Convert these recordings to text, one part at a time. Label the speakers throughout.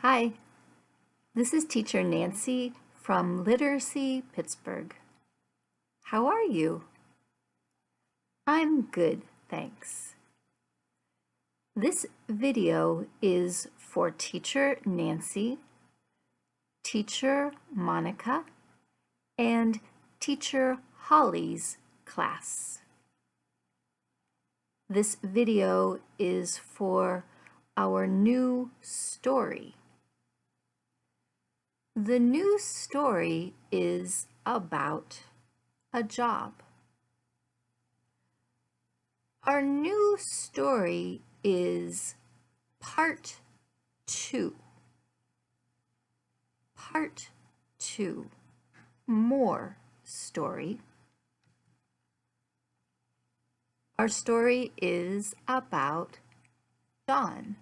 Speaker 1: Hi, this is Teacher Nancy from Literacy Pittsburgh. How are you? I'm good, thanks. This video is for Teacher Nancy, Teacher Monica, and Teacher Holly's class. This video is for our new story. The new story is about a job. Our new story is part 2. Part 2. More story. Our story is about Dawn.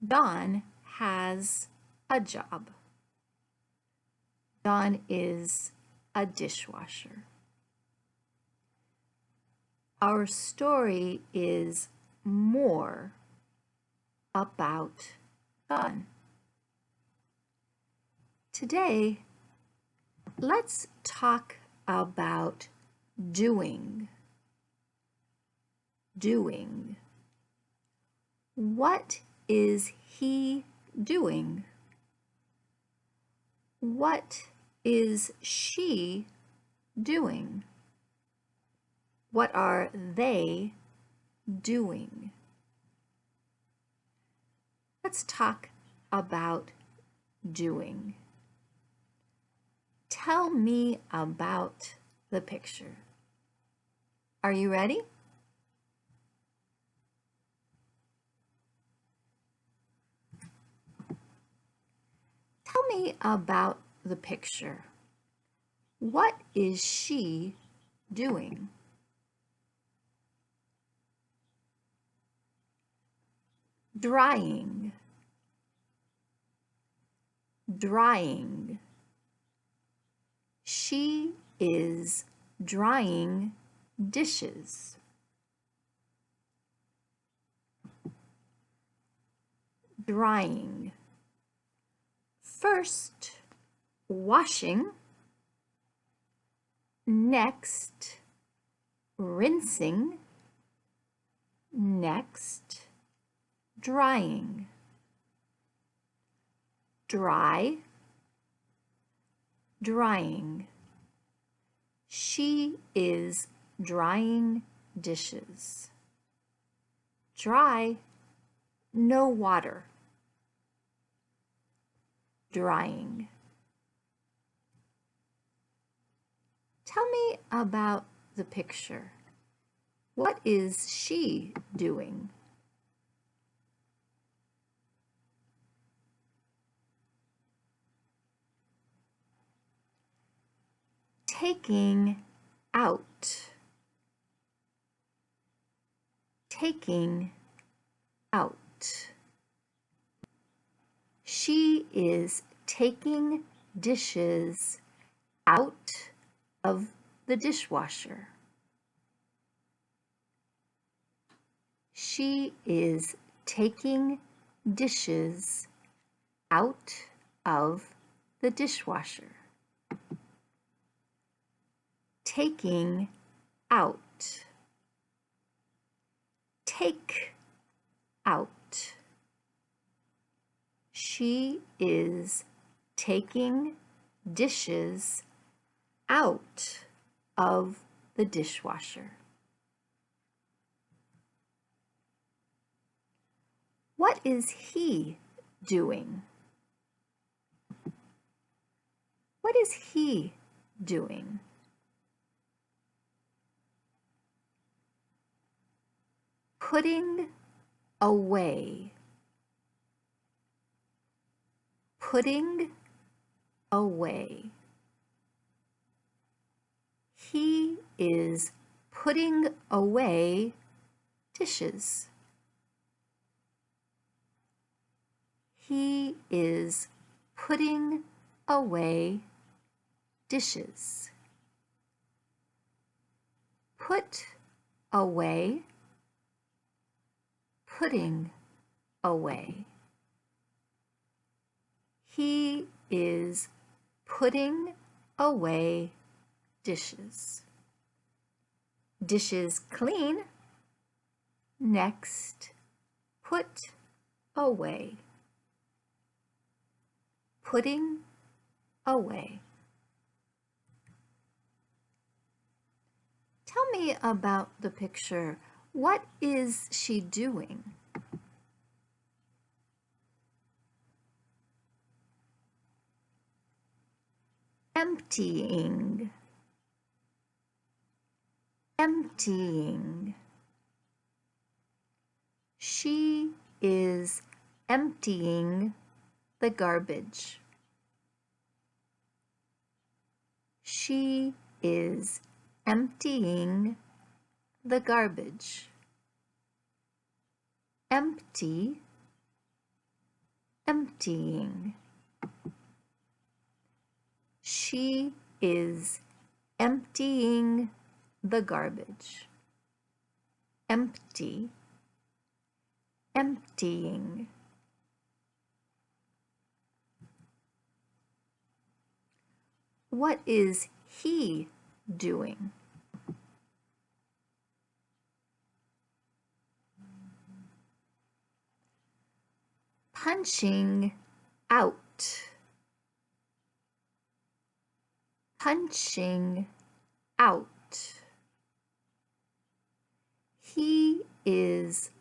Speaker 1: Dawn has a job. Dawn is a dishwasher. Our story is more about Dawn. Today, let's talk about doing. Doing. What is he doing? What is she doing? What are they doing? Let's talk about doing. Tell me about the picture. Are you ready? Tell me about the picture. What is she doing? Drying. Drying. She is drying dishes. Drying. First, washing. Next, rinsing. Next, drying. Dry, drying. She is drying dishes. Dry, no water. Drying. Tell me about the picture. What is she doing? Taking out. Taking out. She is taking dishes out of the dishwasher. She is taking dishes out of the dishwasher. Taking out. Take out. She is taking dishes out of the dishwasher. What is he doing? What is he doing? Putting away. Putting away. He is putting away dishes. He is putting away dishes. Put away, putting away. He is putting away dishes. Dishes clean. Next, put away. Putting away. Tell me about the picture. What is she doing? Emptying. Emptying. She is emptying the garbage. She is emptying the garbage. Empty, emptying. She is emptying the garbage. Empty, emptying. What is he doing? Punching out. Punching out. He is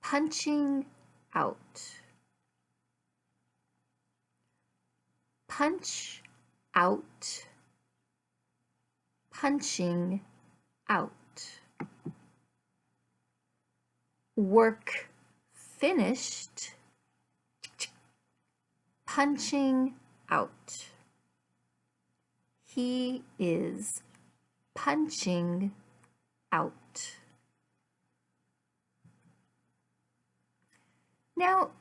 Speaker 1: punching out. Punch out. Punching out. Work finished. Punching out. He is punching out. Now,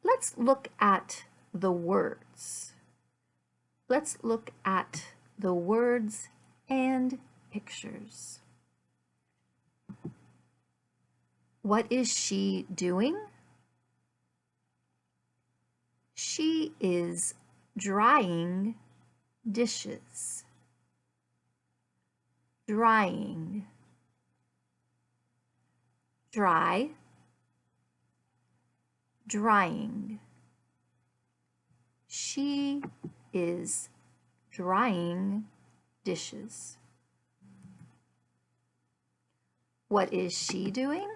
Speaker 1: let's look at the words. Let's look at the words and pictures. What is she doing? She is drying dishes. Drying. Dry. Drying. She is drying dishes. What is she doing?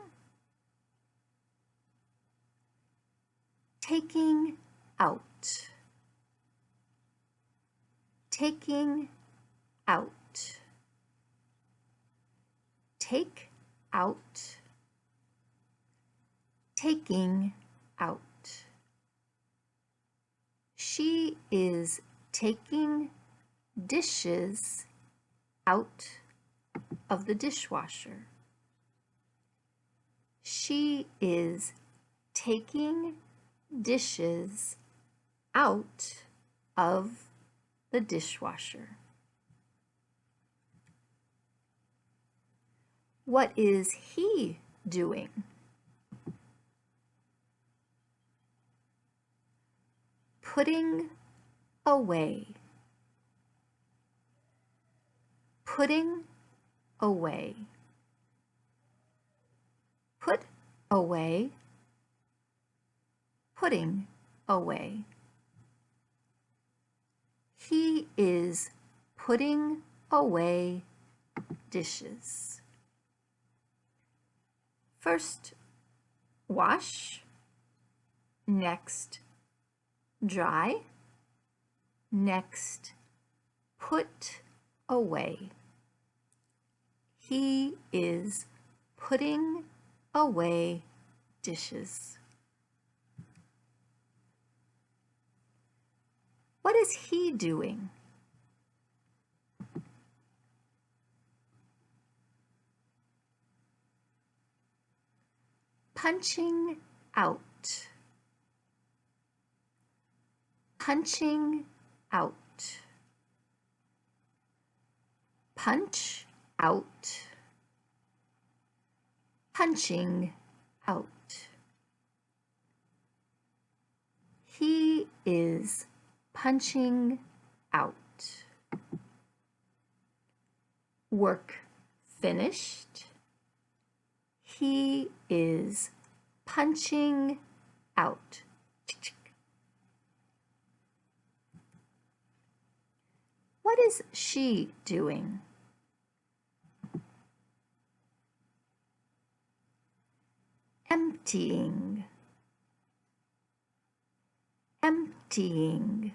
Speaker 1: Taking out. Taking out. Take out. Taking out. She is taking dishes out of the dishwasher. She is taking dishes out of the dishwasher. What is he doing? Putting away. Putting away. Put away. Putting away. He is putting away dishes. First, wash. Next, dry. Next, put away. He is putting away dishes. What is he doing? Punching out. Punching out. Punch out. Punching out. He is punching out. Work finished. He is punching out. What is she doing? Emptying. Emptying.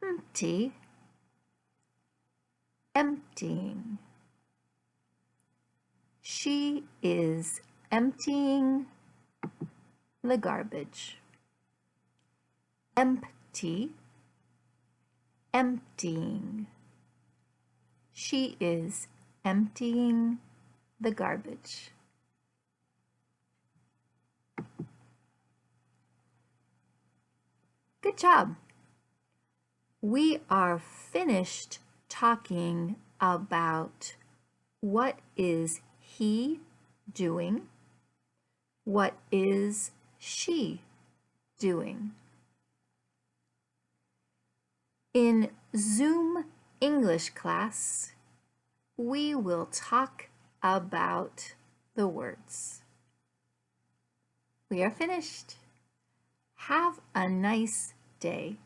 Speaker 1: Empty. Emptying. She is emptying the garbage. Empty. Emptying. She is emptying the garbage. Good job. We are finished talking about what is he doing, what is she doing. In Zoom English class, we will talk about the words. We are finished. Have a nice day.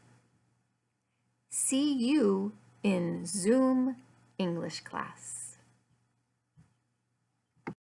Speaker 1: See you in Zoom English class.